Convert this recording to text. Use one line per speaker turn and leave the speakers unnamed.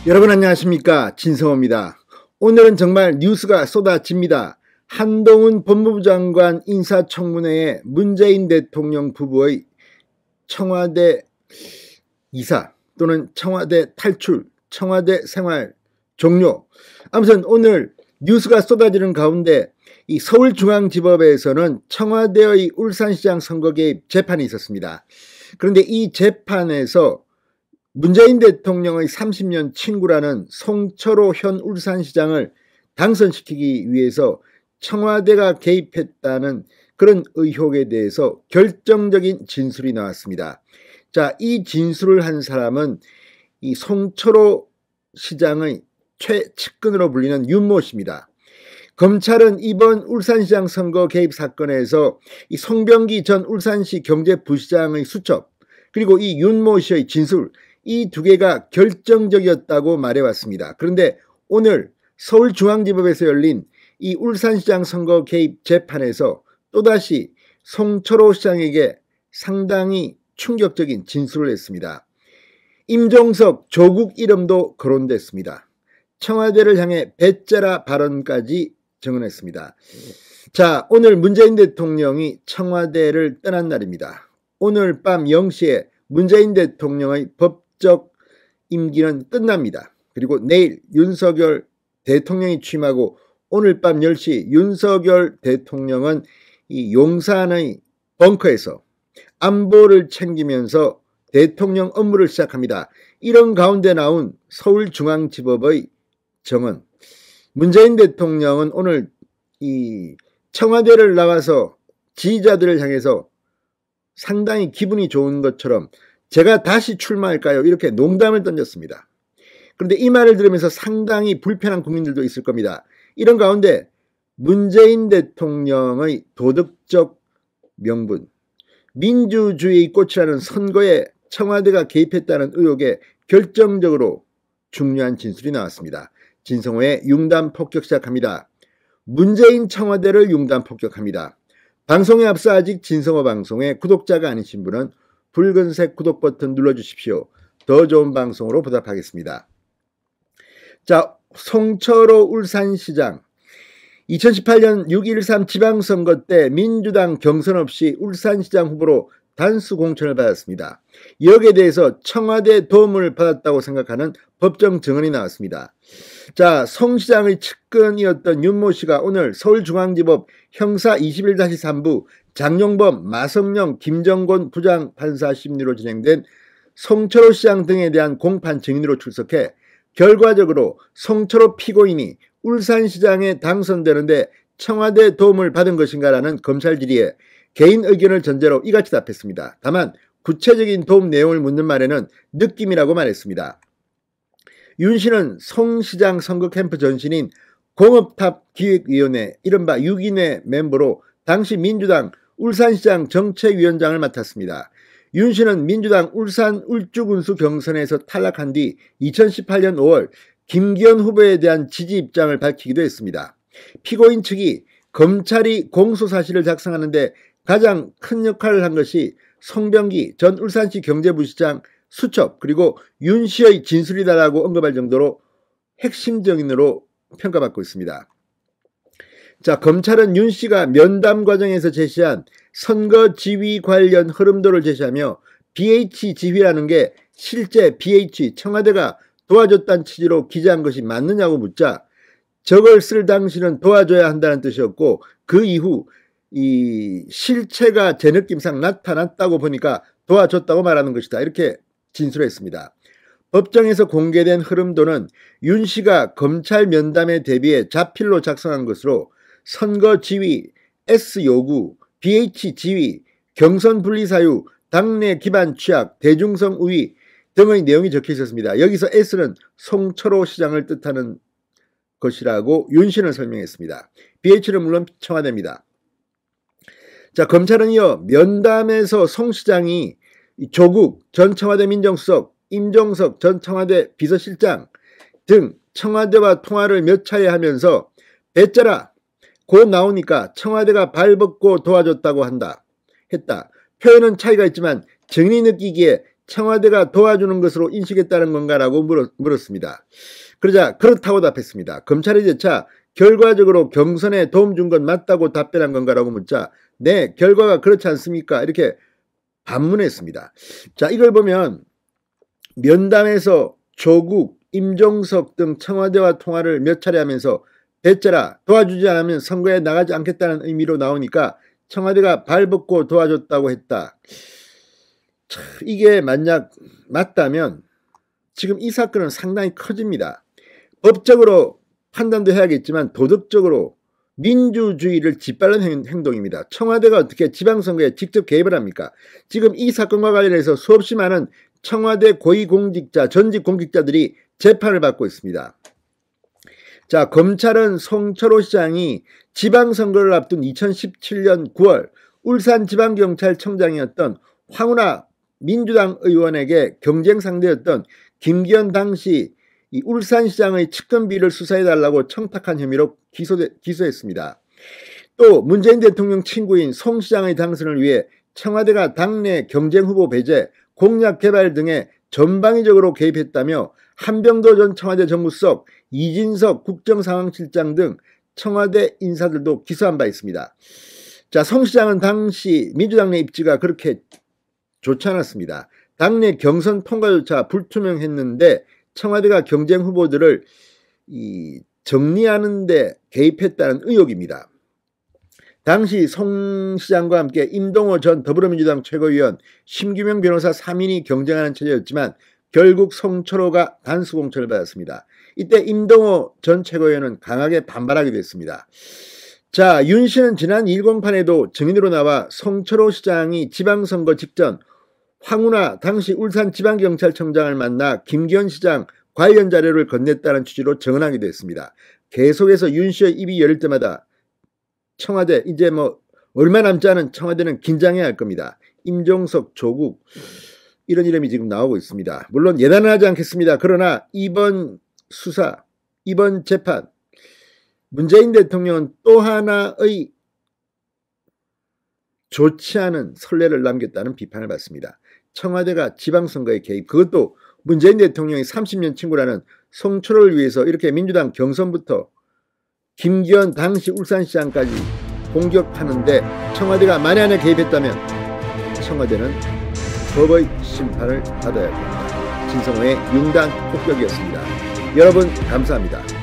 여러분 안녕하십니까, 진성호입니다. 오늘은 정말 뉴스가 쏟아집니다. 한동훈 법무부 장관 인사청문회에 문재인 대통령 부부의 청와대 이사 또는 청와대 탈출, 청와대 생활 종료. 아무튼 오늘 뉴스가 쏟아지는 가운데 이 서울중앙지법에서는 청와대의 울산시장 선거 개입 재판이 있었습니다. 그런데 이 재판에서 문재인 대통령의 30년 친구라는 송철호 현 울산시장을 당선시키기 위해서 청와대가 개입했다는 그런 의혹에 대해서 결정적인 진술이 나왔습니다. 자, 이 진술을 한 사람은 이 송철호 시장의 최측근으로 불리는 윤모 씨입니다. 검찰은 이번 울산시장 선거 개입 사건에서 이 송병기 전 울산시 경제부시장의 수첩 그리고 이 윤모 씨의 진술 이 두 개가 결정적이었다고 말해왔습니다. 그런데 오늘 서울중앙지법에서 열린 이 울산시장 선거 개입 재판에서 또다시 송철호 시장에게 상당히 충격적인 진술을 했습니다. 임종석 조국 이름도 거론됐습니다. 청와대를 향해 배째라 발언까지 증언했습니다. 자, 오늘 문재인 대통령이 청와대를 떠난 날입니다. 오늘 밤 0시에 문재인 대통령의 법적 임기는 끝납니다. 그리고 내일 윤석열 대통령이 취임하고 오늘 밤 10시 윤석열 대통령은 이 용산의 벙커에서 안보를 챙기면서 대통령 업무를 시작합니다. 이런 가운데 나온 서울중앙지법의 정언. 문재인 대통령은 오늘 이 청와대를 나가서 지지자들을 향해서 상당히 기분이 좋은 것처럼 제가 다시 출마할까요? 이렇게 농담을 던졌습니다. 그런데 이 말을 들으면서 상당히 불편한 국민들도 있을 겁니다. 이런 가운데 문재인 대통령의 도덕적 명분, 민주주의의 꽃이라는 선거에 청와대가 개입했다는 의혹에 결정적으로 중요한 진술이 나왔습니다. 진성호의 융단 폭격 시작합니다. 문재인 청와대를 융단 폭격합니다. 방송에 앞서 아직 진성호 방송에 구독자가 아니신 분은 붉은색 구독 버튼 눌러주십시오. 더 좋은 방송으로 보답하겠습니다. 자, 송철호 울산시장 2018년 6.13 지방선거 때 민주당 경선 없이 울산시장 후보로 단수 공천을 받았습니다. 여기에 대해서 청와대 도움을 받았다고 생각하는 법정 증언이 나왔습니다. 자, 송 시장의 측근이었던 윤모 씨가 오늘 서울중앙지법 형사 21-3부 장용범, 마성령, 김정곤 부장판사 심리로 진행된 송철호 시장 등에 대한 공판 증인으로 출석해 결과적으로 송철호 피고인이 울산시장에 당선되는데 청와대 도움을 받은 것인가라는 검찰 질의에 개인 의견을 전제로 이같이 답했습니다. 다만 구체적인 도움 내용을 묻는 말에는 느낌이라고 말했습니다. 윤 씨는 송 시장 선거 캠프 전신인 공업탑 기획위원회 이른바 6인회 멤버로 당시 민주당 울산시장 정책위원장을 맡았습니다. 윤 씨는 민주당 울산 울주군수 경선에서 탈락한 뒤 2018년 5월 김기현 후보에 대한 지지 입장을 밝히기도 했습니다. 피고인 측이 검찰이 공소사실을 작성하는데 가장 큰 역할을 한 것이 송병기 전 울산시 경제부시장 수첩 그리고 윤 씨의 진술이다라고 언급할 정도로 핵심적인으로 평가받고 있습니다. 자, 검찰은 윤 씨가 면담 과정에서 제시한 선거 지휘 관련 흐름도를 제시하며 BH 지휘라는 게 실제 BH 청와대가 도와줬다는 취지로 기재한 것이 맞느냐고 묻자 저걸 쓸 당시는 도와줘야 한다는 뜻이었고 그 이후 이 실체가 제 느낌상 나타났다고 보니까 도와줬다고 말하는 것이다. 이렇게 진술했습니다. 법정에서 공개된 흐름도는 윤 씨가 검찰 면담에 대비해 자필로 작성한 것으로 선거 지휘, S 요구, BH 지휘, 경선 분리 사유, 당내 기반 취약, 대중성 우위 등의 내용이 적혀 있었습니다. 여기서 S는 송철호 시장을 뜻하는 것이라고 윤 씨는 설명했습니다. BH는 물론 청와대입니다. 자, 검찰은 이어 면담에서 송 시장이 조국 전 청와대 민정수석, 임종석 전 청와대 비서실장 등 청와대와 통화를 몇 차례 하면서 배째라 곧 나오니까 청와대가 발벗고 도와줬다고 했다. 표현은 차이가 있지만 증인이 느끼기에 청와대가 도와주는 것으로 인식했다는 건가라고 물었습니다. 그러자 그렇다고 답했습니다. 검찰이 재차 결과적으로 경선에 도움 준 건 맞다고 답변한 건가라고 묻자 네, 결과가 그렇지 않습니까? 이렇게 반문했습니다. 자, 이걸 보면 면담에서 조국, 임종석 등 청와대와 통화를 몇 차례 하면서 배째라 도와주지 않으면 선거에 나가지 않겠다는 의미로 나오니까 청와대가 발벗고 도와줬다고 했다. 이게 만약 맞다면 지금 이 사건은 상당히 커집니다. 법적으로 판단도 해야겠지만 도덕적으로 민주주의를 짓밟는 행동입니다. 청와대가 어떻게 지방선거에 직접 개입을 합니까? 지금 이 사건과 관련해서 수없이 많은 청와대 고위공직자, 전직 공직자들이 재판을 받고 있습니다. 자, 검찰은 송철호 시장이 지방선거를 앞둔 2017년 9월 울산지방경찰청장이었던 황운하 민주당 의원에게 경쟁 상대였던 김기현 당시 이 울산시장의 측근비를 수사해달라고 청탁한 혐의로 기소했습니다. 또 문재인 대통령 친구인 송 시장의 당선을 위해 청와대가 당내 경쟁후보 배제, 공약 개발 등에 전방위적으로 개입했다며 한병도 전 청와대 정무수석, 이진석 국정상황실장 등 청와대 인사들도 기소한 바 있습니다. 자, 송 시장은 당시 민주당 내 입지가 그렇게 좋지 않았습니다. 당내 경선 통과조차 불투명했는데 청와대가 경쟁 후보들을 정리하는 데 개입했다는 의혹입니다. 당시 송 시장과 함께 임동호 전 더불어민주당 최고위원, 심규명 변호사 3인이 경쟁하는 체제였지만 결국 송철호가 단수 공천을 받았습니다. 이때 임동호 전 최고위원은 강하게 반발하기도 했습니다. 자, 윤 씨는 지난 1공판에도 증인으로 나와 송철호 시장이 지방선거 직전 황운하 당시 울산지방경찰청장을 만나 김기현 시장 관련 자료를 건넸다는 취지로 증언하기도 했습니다. 계속해서 윤 씨의 입이 열릴 때마다 청와대, 이제 뭐 얼마 남지 않은 청와대는 긴장해야 할 겁니다. 임종석, 조국 이런 이름이 지금 나오고 있습니다. 물론 예단은 하지 않겠습니다. 그러나 이번 수사, 이번 재판 문재인 대통령은 또 하나의 좋지 않은 선례를 남겼다는 비판을 받습니다. 청와대가 지방선거에 개입, 그것도 문재인 대통령이 30년 친구라는 송철호를 위해서 이렇게 민주당 경선부터 김기현 당시 울산시장까지 공격하는데 청와대가 만에 하나 개입했다면 청와대는 법의 심판을 받아야 합니다. 진성호의 융단 폭격이었습니다. 여러분 감사합니다.